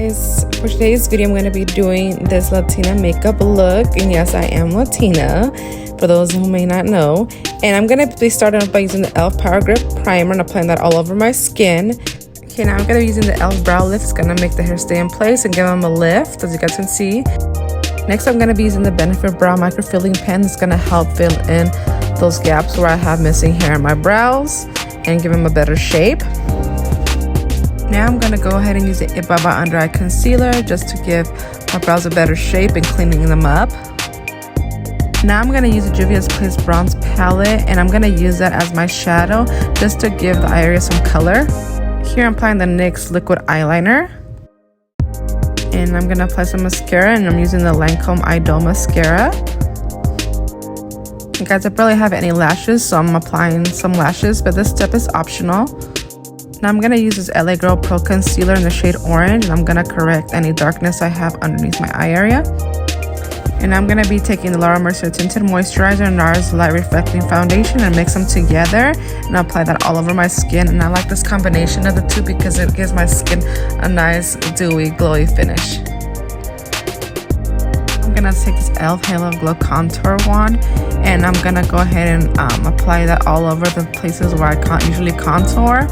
guys, for today's video I'm going to be doing this Latina makeup look, and yes, I am Latina for those who may not know. And I'm going to be starting off by using the e.l.f. Power Grip Primer and applying that all over my skin. Okay, now I'm going to be using the e.l.f. Brow Lift. It's going to make the hair stay in place and give them a lift, as you guys can see. Next, I'm going to be using the Benefit Brow Microfilling Pen. That's going to help fill in those gaps where I have missing hair in my brows and give them a better shape. Now I'm going to go ahead and use the It Baba Under Eye Concealer just to give my brows a better shape and cleaning them up. Now I'm going to use the Juvia's Place Bronze Palette, and I'm going to use that as my shadow just to give the eye area some color. Here I'm applying the NYX Liquid Eyeliner. And I'm going to apply some mascara, and I'm using the Lancome Idol Mascara. And guys, I barely have any lashes, so I'm applying some lashes, but this step is optional. Now I'm going to use this LA Girl Pro Concealer in the shade Orange, and I'm going to correct any darkness I have underneath my eye area. And I'm going to be taking the Laura Mercier Tinted Moisturizer and NARS Light Reflecting Foundation and mix them together and apply that all over my skin. And I like this combination of the two because it gives my skin a nice dewy glowy finish. I'm going to take this e.l.f. Halo Glow Contour Wand, and I'm going to go ahead and apply that all over the places where I usually contour.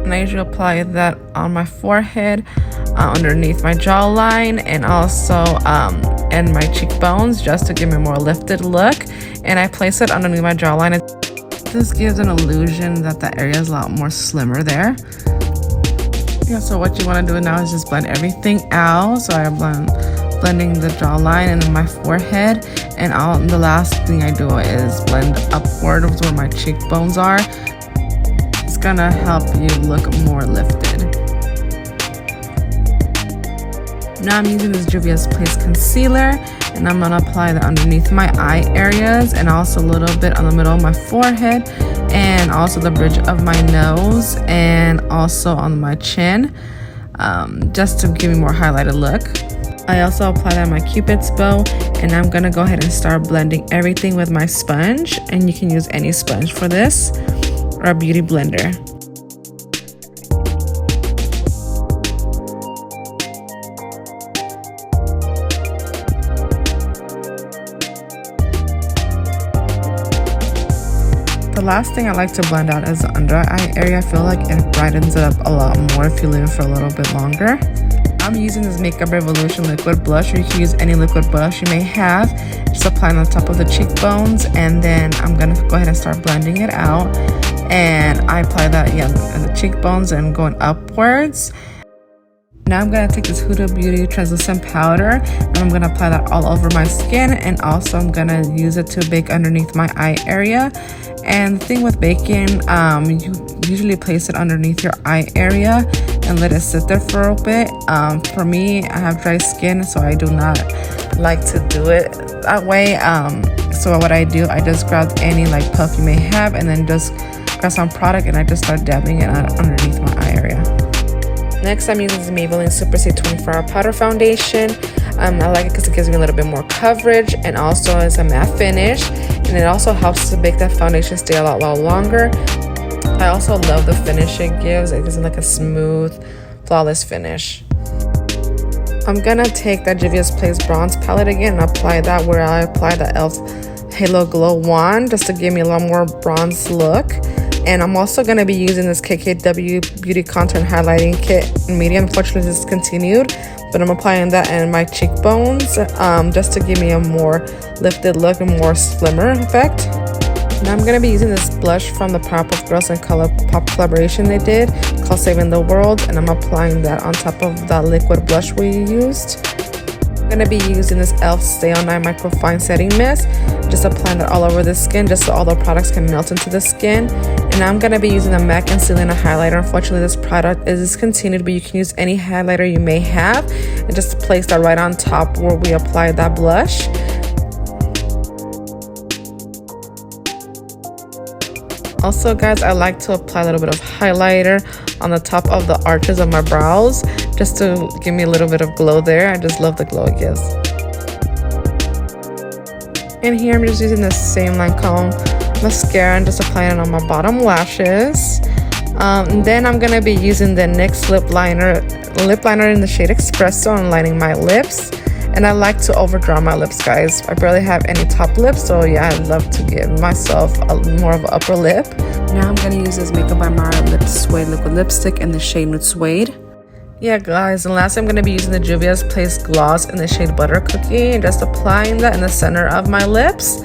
And I usually apply that on my forehead, underneath my jawline, and also in my cheekbones, just to give me a more lifted look. And I place it underneath my jawline. This gives an illusion that the area is a lot more slimmer there. Yeah, so what you want to do now is just blend everything out. So I'm blending the jawline and my forehead, and the last thing I do is blend upward where my cheekbones are. It's gonna help you look more lifted. Now I'm using this Juvia's Place concealer, and I'm gonna apply that underneath my eye areas, and also a little bit on the middle of my forehead, and also the bridge of my nose, and also on my chin, just to give me more highlighted look. I also apply that on my Cupid's bow, and I'm gonna go ahead and start blending everything with my sponge, and you can use any sponge for this, or a beauty blender. The last thing I like to blend out is the under eye area. I feel like it brightens it up a lot more if you leave it for a little bit longer. I'm using this Makeup Revolution liquid blush, or you can use any liquid blush you may have. Just applying on the top of the cheekbones, and then I'm gonna go ahead and start blending it out. And I apply that in the cheekbones and going upwards. Now I'm going to take this Huda Beauty translucent powder, and I'm going to apply that all over my skin, and also I'm going to use it to bake underneath my eye area. And the thing with baking, you usually place it underneath your eye area and let it sit there for a bit. For me, I have dry skin, so I do not like to do it that way. So what I do, I just grab any puff you may have, and then just grab some product, and I just start dabbing it underneath my eye area. Next, I'm using this Maybelline Super Stay 24-Hour Powder Foundation. I like it because it gives me a little bit more coverage, and also it's a matte finish, and it also helps to make that foundation stay a lot longer. I also love the finish it gives. It gives it a smooth, flawless finish. I'm gonna take that Juvia's Place Bronze Palette again and apply that where I apply the e.l.f. Halo Glow Wand, just to give me a lot more bronze look. And I'm also going to be using this KKW Beauty Contour and Highlighting Kit in medium. Unfortunately, this is discontinued, but I'm applying that in my cheekbones just to give me a more lifted look and more slimmer effect. Now I'm going to be using this blush from the Powerpuff Girls and ColourPop collaboration they did called Saving the World, and I'm applying that on top of that liquid blush we used. I'm going to be using this e.l.f. Stay On Night Microfine Setting Mist, just applying that all over the skin just so all the products can melt into the skin. And I'm going to be using the MAC and Selena highlighter. Unfortunately, this product is discontinued, but you can use any highlighter you may have, and just place that right on top where we applied that blush. Also, guys, I like to apply a little bit of highlighter on the top of the arches of my brows just to give me a little bit of glow there. I just love the glow it gives. And here I'm just using the same Lancome mascara and just applying it on my bottom lashes. And then I'm gonna be using the NYX lip liner in the shade Expresso and lining my lips. And I like to overdraw my lips, guys. I barely have any top lips, so yeah, I love to give myself more of an upper lip. Now I'm gonna use this Makeup by Mara Lip Suede liquid lipstick in the shade Nude Suede. Yeah, guys, and lastly I'm gonna be using the Juvia's Place gloss in the shade Butter Cookie and just applying that in the center of my lips.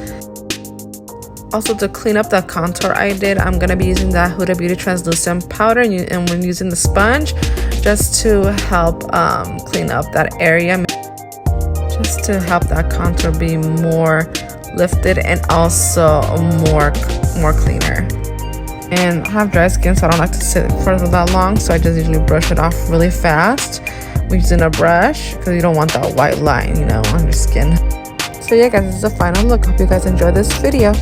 Also, to clean up that contour I did, I'm gonna be using that Huda Beauty translucent powder, and when using the sponge just to help clean up that area, just to help that contour be more lifted and also more cleaner. And I have dry skin, so I don't like to sit for that long, so I just usually brush it off really fast using a brush, because you don't want that white line, you know, on your skin. So yeah, guys, this is the final look. Hope you guys enjoyed this video.